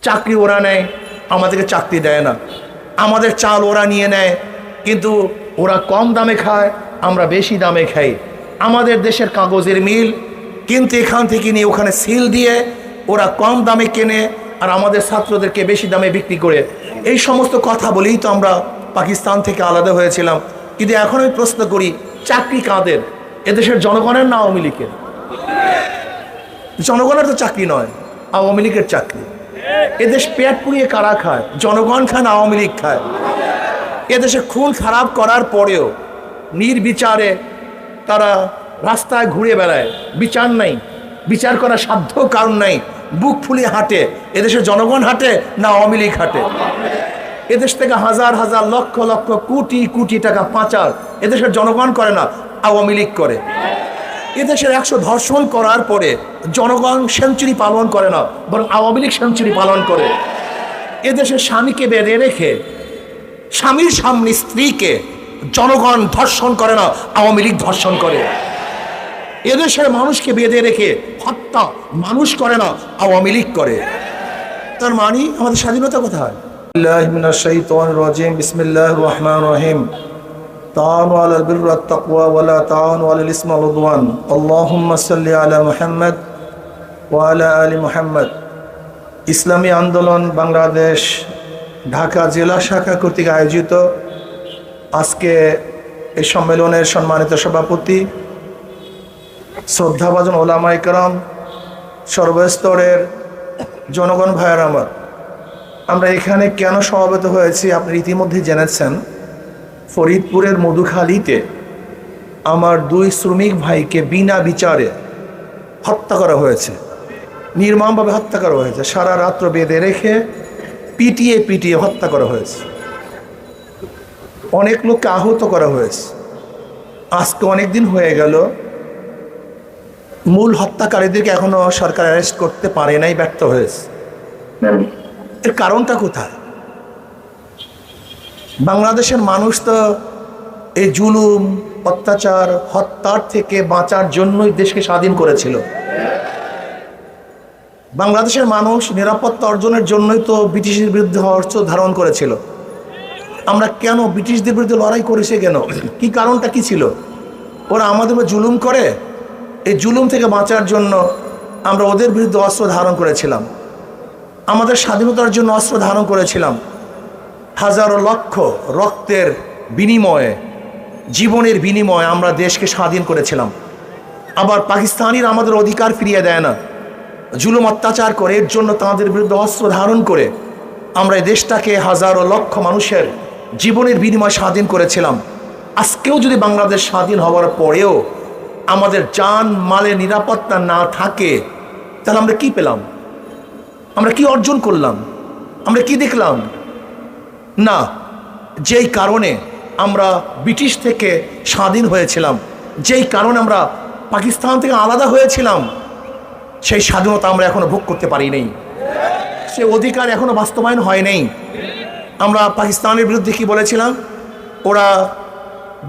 চাকরি ওরা নেয়, আমাদেরকে চাকরি দেয় না। আমাদের চাল ওরা নিয়ে নেয়, কিন্তু ওরা কম দামে খায়, আমরা বেশি দামে খাই। আমাদের দেশের কাগজের মিল, কিন্তু এখান থেকে নিয়ে ওখানে সিল দিয়ে ওরা কম দামে কেনে আর আমাদের ছাত্রদেরকে বেশি দামে বিক্রি করে। এই সমস্ত কথা বলেই তো আমরা পাকিস্তান থেকে আলাদা হয়েছিলাম। কিন্তু এখন আমি প্রশ্ন করি, চাকরি কাদের? এদেশের জনগণের না আওয়ামী লীগের? জনগণের তো চাকরি নয়, আওয়ামী লীগের চাকরি। এদেশ পেট পুড়িয়ে কারা খায়? জনগণ খায় না আওয়ামী লীগ খায়? এদেশে খুন খারাপ করার পরেও নির্বিচারে তারা রাস্তায় ঘুরে বেড়ায়, বিচার নাই, বিচার করার সাধ্য কারণ নাই, বুক ফুলিয়ে হাঁটে। এদেশে জনগণ হাঁটে না আওয়ামী লীগ হাঁটে? এদেশ থেকে হাজার হাজার লক্ষ লক্ষ কোটি কোটি টাকা পাচার এদেশের জনগণ করে না, আওয়ামী লীগ করে। এদেশের 100 ধর্ষণ করার পরে জনগণ সেঞ্চুরি পালন করে না, বরং আওয়ামী লীগ সেঞ্চুরি পালন করে। এদেশের স্বামীকে বেঁধে রেখে স্বামীর সামনে স্ত্রীকে জনগণ ধর্ষণ করে না, আওয়ামী লীগ ধর্ষণ করে। এদেশের মানুষকে বেঁধে রেখে হত্যা মানুষ করে না, আওয়ামী লীগ করে। তার মানে আমাদের স্বাধীনতা কোথায়? বিসমিল্লাহির রহমানির রহিম। তাআওয়ানু আলাল বিররি ওয়াত তাকওয়া ওয়া লা তাআওয়ানু আলাল ইসমি ওয়াল উদওয়ান। আল্লাহুম্মা সাল্লি আলা মুহাম্মদ ওয়া আলা আলি মুহাম্মদ। ইসলামী আন্দোলন বাংলাদেশ ঢাকা জেলা শাখা কর্তৃক আয়োজিত আজকে এই সম্মেলনের সম্মানিত সভাপতি, শ্রদ্ধাভাজন ওলামায়ে কেরাম, সর্বস্তরের জনগণ ভাইয়ের আমার, আমরা এখানে কেন সমবেত হয়েছি আপনারা ইতিমধ্যে জেনেছেন। ফরিদপুরের মধুখালীতে আমার 2 শ্রমিক ভাইকে বিনা বিচারে হত্যা করা হয়েছে, নির্মমভাবে হত্যা করা হয়েছে। সারা রাত্র বেঁধে রেখে পিটিয়ে পিটিয়ে হত্যা করা হয়েছে। অনেক লোককে আহত করা হয়েছে। আজকে অনেক দিন হয়ে গেল, মূল হত্যাকারীদেরকে এখনো সরকার অ্যারেস্ট করতে পারে নাই, ব্যর্থ হয়েছে। এর কারণটা কোথায়? বাংলাদেশের মানুষ তো এই জুলুম, অত্যাচার, হত্যার থেকে বাঁচার জন্যই দেশকে স্বাধীন করেছিল। বাংলাদেশের মানুষ নিরাপত্তা অর্জনের জন্যই তো ব্রিটিশের বিরুদ্ধে অস্ত্র ধারণ করেছিল। আমরা কেন ব্রিটিশদের বিরুদ্ধে লড়াই করেছি? কেন? কি কারণটা কি ছিল? ওরা আমাদের উপর জুলুম করে, এই জুলুম থেকে বাঁচার জন্য আমরা ওদের বিরুদ্ধে অস্ত্র ধারণ করেছিলাম। আমাদের স্বাধীনতার জন্য অস্ত্র ধারণ করেছিলাম। হাজারো লক্ষ রক্তের বিনিময়ে, জীবনের বিনিময়ে আমরা দেশকে স্বাধীন করেছিলাম। আবার পাকিস্তানিরা আমাদের অধিকার ফিরিয়ে দেয় না, জুলুম অত্যাচার করে। এর জন্য তাদের বিরুদ্ধে অস্ত্র ধারণ করে আমরা এই দেশটাকে হাজারো লক্ষ মানুষের জীবনের বিনিময়ে স্বাধীন করেছিলাম। আজকেও যদি বাংলাদেশ স্বাধীন হওয়ার পরেও আমাদের জান মালের নিরাপত্তা না থাকে, তাহলে আমরা কি পেলাম? আমরা কি অর্জন করলাম? আমরা কি দেখলাম? না, যেই কারণে আমরা ব্রিটিশ থেকে স্বাধীন হয়েছিলাম, যেই কারণে আমরা পাকিস্তান থেকে আলাদা হয়েছিলাম, সেই স্বাধীনতা আমরা এখনো ভোগ করতে পারি নাই, সে অধিকার এখনো বাস্তবায়ন হয় নাই। আমরা পাকিস্তানের বিরুদ্ধে কি বলেছিলাম? ওরা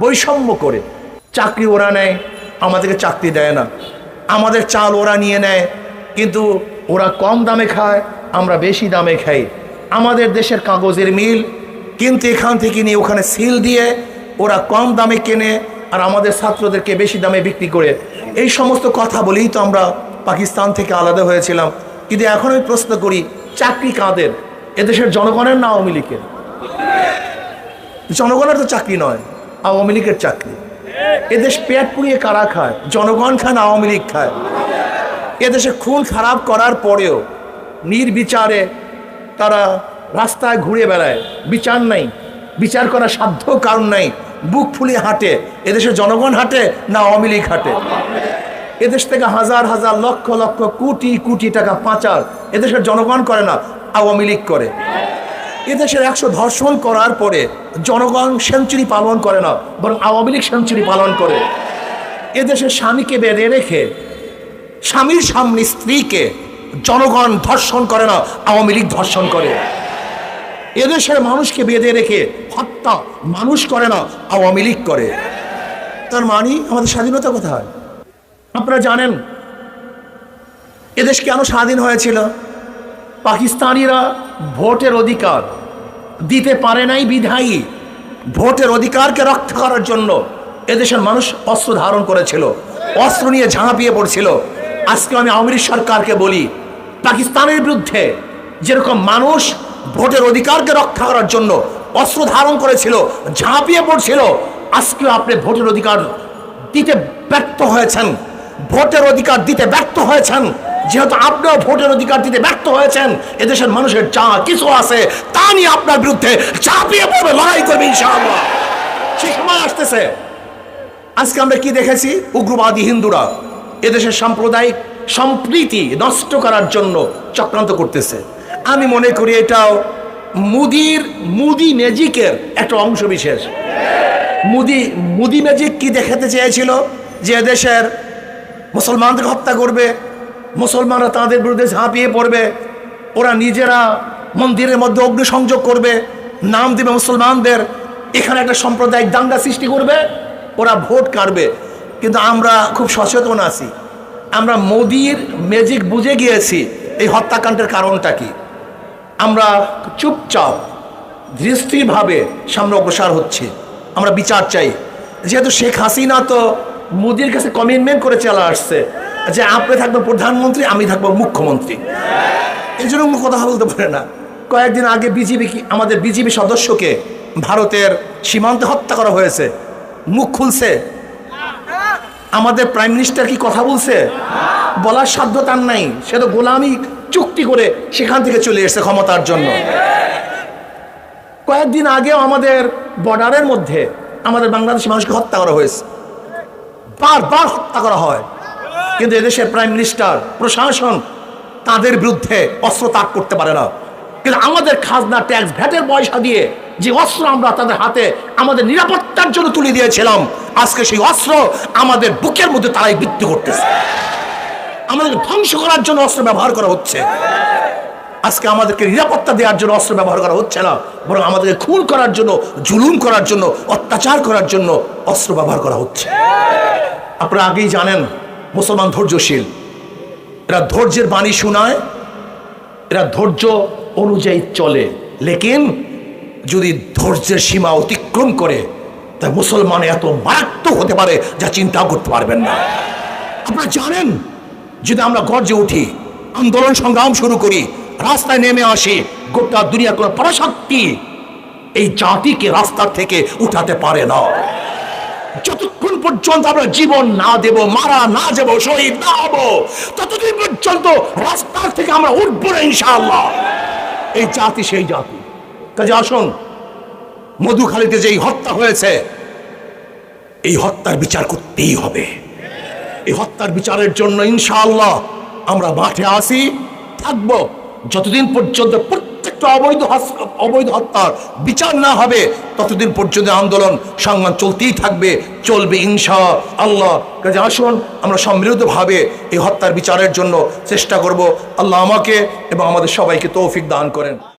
বৈষম্য করে চাকরি ওরা নেয়, আমাদেরকে চাকরি দেয় না। আমাদের চাল ওরা নিয়ে নেয়, কিন্তু ওরা কম দামে খায়, আমরা বেশি দামে খাই। আমাদের দেশের কাগজের মিল, কিন্তু এখান থেকে নিয়ে ওখানে সিল দিয়ে ওরা কম দামে কেনে আর আমাদের ছাত্রদেরকে বেশি দামে বিক্রি করে। এই সমস্ত কথা বলেই তো আমরা পাকিস্তান থেকে আলাদা হয়েছিলাম। কিন্তু এখন আমি প্রশ্ন করি, চাকরি কাদের? এদেশের জনগণের না আওয়ামী লীগের? জনগণের তো চাকরি নয়, আওয়ামী লীগের চাকরি। এদেশ পেট পুড়িয়ে কারা খায়? জনগণ খায় না আওয়ামী লীগ খায়? এদেশে খুন খারাপ করার পরেও নির্বিচারে তারা রাস্তায় ঘুরে বেড়ায়, বিচার নাই, বিচার করার সাধ্য কারণ নাই, বুক ফুলিয়ে হাঁটে। এদেশের জনগণ হাঁটে না আওয়ামী লীগ হাঁটে? এদেশ থেকে হাজার হাজার লক্ষ লক্ষ কোটি কোটি টাকা পাচার এদেশের জনগণ করে না, আওয়ামী লীগ করে। এদেশের 100 ধর্ষণ করার পরে জনগণ সেঞ্চুরি পালন করে না, বরং আওয়ামী লীগ সেঞ্চুরি পালন করে। এদেশের স্বামীকে বেঁধে রেখে স্বামীর সামনে স্ত্রীকে জনগণ ধর্ষণ করে না, আওয়ামী লীগ ধর্ষণ করে। এদেশের মানুষকে বেঁধে রেখে হত্যা মানুষ করে না, আওয়ামী লীগ করে। তার মানে আমাদের স্বাধীনতা কোথায়? আপনারা জানেন এদেশ কেন স্বাধীন হয়েছিল? পাকিস্তানিরা ভোটের অধিকার দিতে পারে নাই বিধায়ী ভোটের অধিকারকে রক্ষা করার জন্য এদেশের মানুষ অস্ত্র ধারণ করেছিল, অস্ত্র নিয়ে ঝাঁপিয়ে পড়ছিল। আজকে আমি আওয়ামী লীগ সরকারকে বলি, পাকিস্তানের বিরুদ্ধে যেরকম মানুষ ভোটের অধিকারকে রক্ষা করার জন্য অস্ত্র ধারণ করেছিল, ঝাঁপিয়ে পড়ছিল, আজকে আপনি ভোটের অধিকার দিতে ব্যর্থ হয়েছেন, ভোটের অধিকার দিতে ব্যর্থ হয়েছেন। যেহেতু আপনিও ভোটের অধিকার দিতে ব্যর্থ হয়েছেন, এদেশের মানুষের যা কিছু আছে তা নিয়ে আপনার বিরুদ্ধে ঝাঁপিয়ে পড়বে, লড়াই করবে ইনশাআল্লাহ। সেই সময় আসতেছে। আজকে আমরা কি দেখেছি? উগ্রবাদী হিন্দুরা এদেশের সাম্প্রদায়িক সম্প্রীতি নষ্ট করার জন্য চক্রান্ত করতেছে। আমি মনে করি এটাও মুদি ম্যাজিকের একটা অংশ বিশেষ। মুদি ম্যাজিক কি দেখাতে চেয়েছিল? যে এদেশের মুসলমানদের হত্যা করবে, মুসলমানরা তাদের বিরুদ্ধে ঝাঁপিয়ে পড়বে, ওরা নিজেরা মন্দিরের মধ্যে অগ্নিসংযোগ করবে, নাম দেবে মুসলমানদের, এখানে একটা সাম্প্রদায়িক দাঙ্গা সৃষ্টি করবে, ওরা ভোট কাটবে। কিন্তু আমরা খুব সচেতন আছি, আমরা মোদির ম্যাজিক বুঝে গিয়েছি এই হত্যাকাণ্ডের কারণটা কি। আমরা চুপচাপ ধীরস্থিরভাবে সামনে অগ্রসর হচ্ছে। আমরা বিচার চাই। যেহেতু শেখ হাসিনা তো মোদির কাছে কমিটমেন্ট করে চলে আসছে যে আপনি থাকবেন প্রধানমন্ত্রী, আমি থাকবো মুখ্যমন্ত্রী, এই জন্য কথা বলতে পারে না। কয়েকদিন আগে আমাদের বিজেপি সদস্যকে ভারতের সীমান্তে হত্যা করা হয়েছে, মুখ খুলছে? আমাদের প্রাইম মিনিস্টার কি কথা বলছে? বলার সাধ্য তার নাই। সে তো গোলামি চুক্তি করে সেখান থেকে চলে এসেছে ক্ষমতার জন্য। কয়েকদিন আগেও আমাদের বর্ডারের মধ্যে আমাদের বাংলাদেশি মানুষকে হত্যা করা হয়েছে, বারবার হত্যা করা হয়, কিন্তু এদেশের প্রাইম মিনিস্টার, প্রশাসন তাদের বিরুদ্ধে অস্ত্র তাক করতে পারে না। কিন্তু আমাদের খাজনা, ট্যাক্স, ভ্যাটের পয়সা দিয়ে যে অস্ত্র আমরা তাদের হাতে আমাদের নিরাপত্তার জন্য তুলে দিয়েছিলাম, আজকে সেই অস্ত্র আমাদের বুকের মধ্যে তারাই বৃদ্ধি করতেছে। আমাদেরকে ধ্বংস করার জন্য অস্ত্র ব্যবহার করা হচ্ছে। আজকে আমাদেরকে নিরাপত্তা দেওয়ার জন্য অস্ত্র ব্যবহার করা হচ্ছে না, বরং আমাদেরকে খুন করার জন্য, জুলুম করার জন্য, অত্যাচার করার জন্য অস্ত্র ব্যবহার করা হচ্ছে। আপনারা আগেই জানেন মুসলমান ধৈর্যশীল, এরা ধৈর্যের বাণী শোনায়, এরা ধৈর্য অনুযায়ী চলে। লেকিন যদি ধৈর্যের সীমা অতিক্রম করে, তা মুসলমান এত মারাত্মক হতে পারে যা চিন্তাও করতে পারবেন না। আপনারা জানেন, যদি আমরা গর্জে উঠি, আন্দোলন সংগ্রাম শুরু করি, রাস্তায় নেমে আসি, গোটা দুনিয়ার কোনো পরাশক্তি এই জাতিকে রাস্তার থেকে উঠাতে পারে না। যতক্ষণ পর্যন্ত আমরা জীবন না দেব, মারা না যাব, শহীদ না হব, ততদিন পর্যন্ত রাস্তার থেকে আমরা উঠবো না ইনশাআল্লাহ। এই জাতি সেই জাতি। কাজে আসুন, মধুখালীতে যেই হত্যা হয়েছে, এই হত্যার বিচার করতেই হবে। এই হত্যার বিচারের জন্য ইনশাআল্লাহ আমরা মাঠে আসি, থাকবো, যতদিন পর্যন্ত প্রত্যেকটা অবৈধ হত্যার বিচার না হবে, ততদিন পর্যন্ত আন্দোলন সংগ্রাম চলতেই থাকবে, চলবে ইনশাআল্লাহ। কাজে আসুন, আমরা সম্মিলিতভাবে এই হত্যার বিচারের জন্য চেষ্টা করব। আল্লাহ আমাকে এবং আমাদের সবাইকে তৌফিক দান করেন।